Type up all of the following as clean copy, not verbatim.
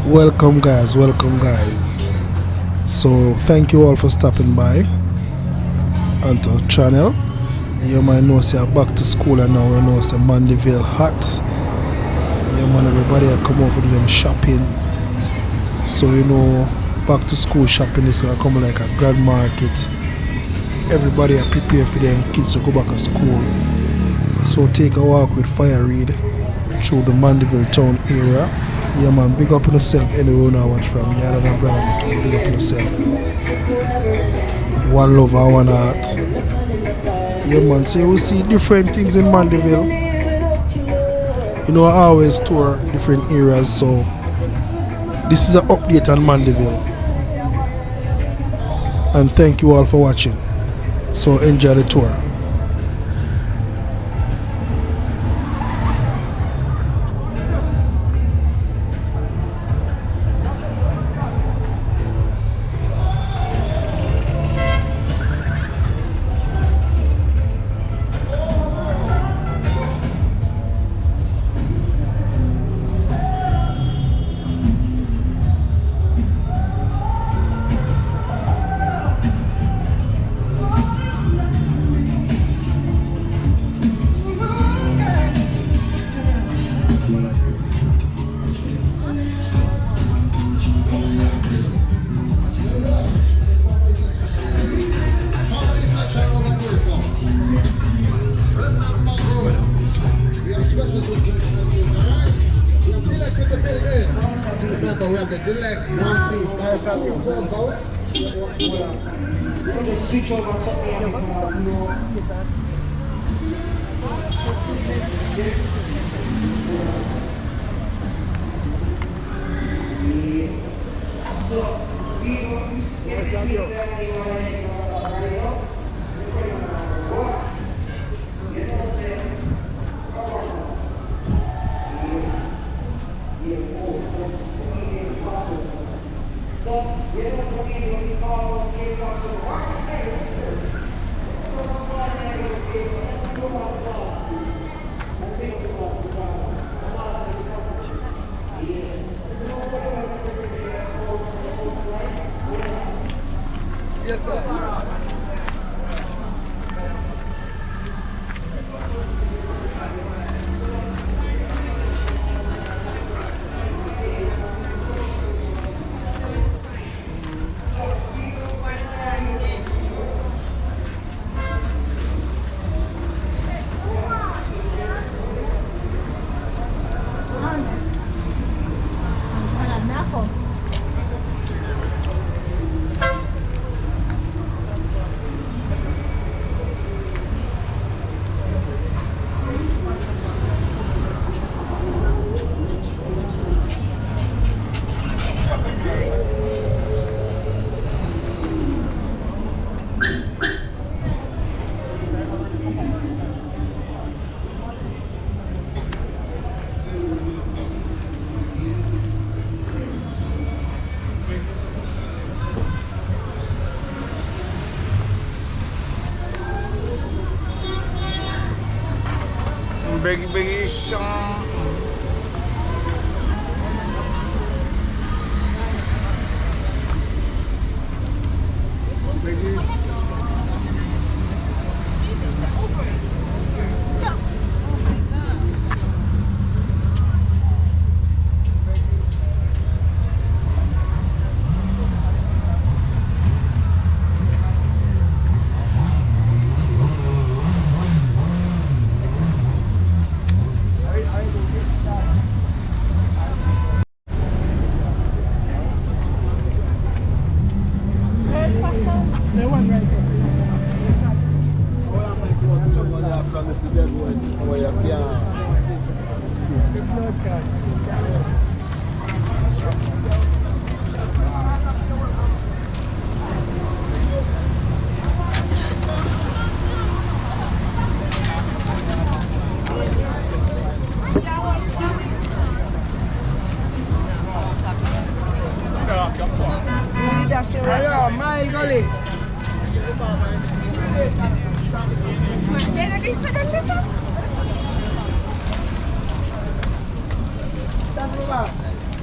Welcome guys. So thank you all for stopping by onto the channel. You might know say back to school and now we know say Mandeville hot. Yeah man, everybody I come over to them shopping. So back to school shopping is gonna come like a grand market. Everybody are prepared for them kids to go back to school. So take a walk with Fire Read through the Mandeville town area. Yeah man, big up on yourself anywhere you watch from. Yeah, and brother Mickey, big up on yourself. One love and one heart. Yeah man, so you will see different things in Mandeville. I always tour different areas, so this is an update on Mandeville. And thank you all for watching. So enjoy the tour. Yes, sir. Biggie Sean. Hello, my golly.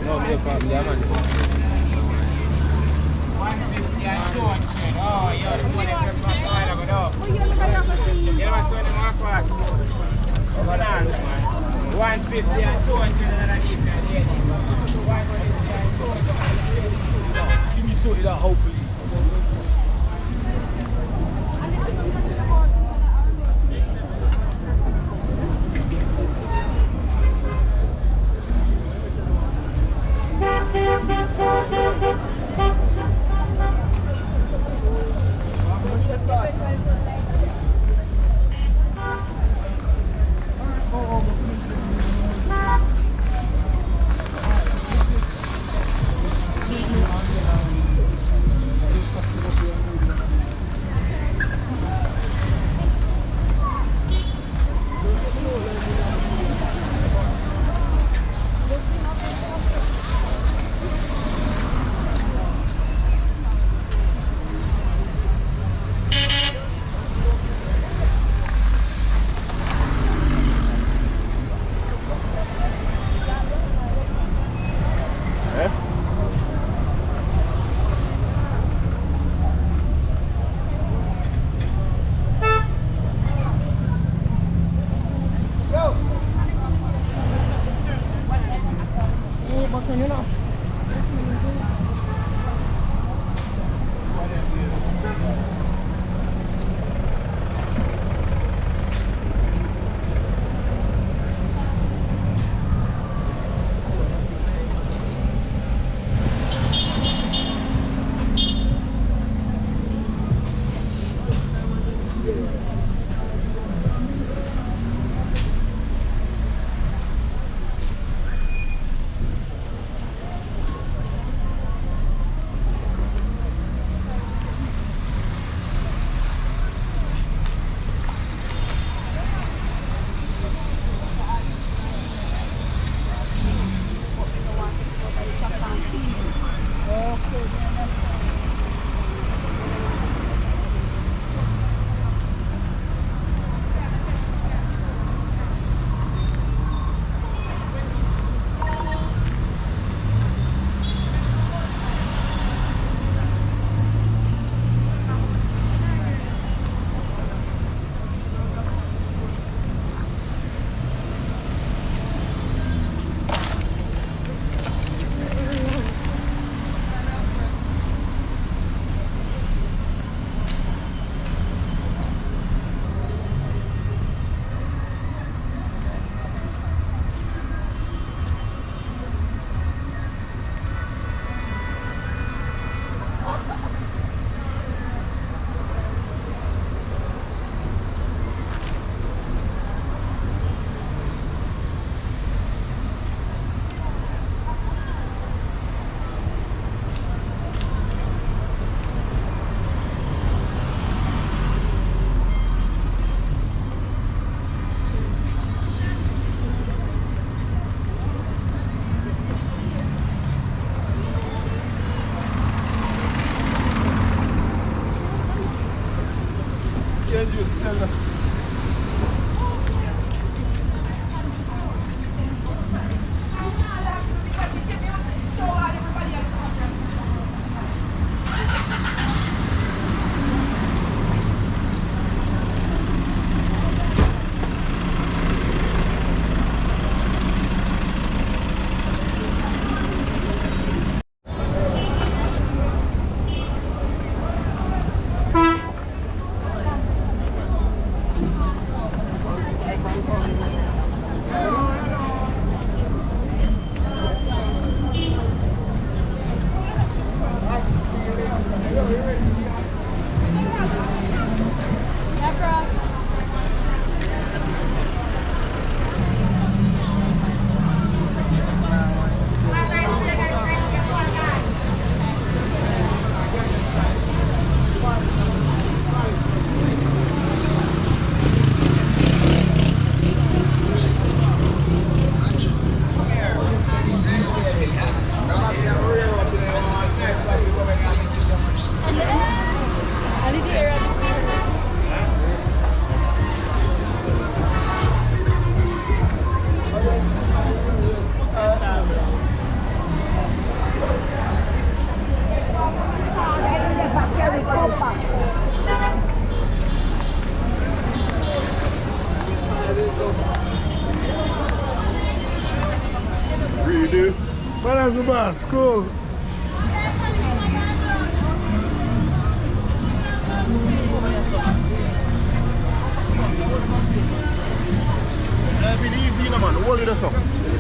No, me from there, man. 150 and 200. Oh, yeah, the money from the oil go down. You know what's going on fast? Over there, look, man. 150 and 200 underneath there. 150 and 200. See me sort it out, hopefully. Really do. Well, that's the boss. Cool. It's been easy, you know, man. Hold it up.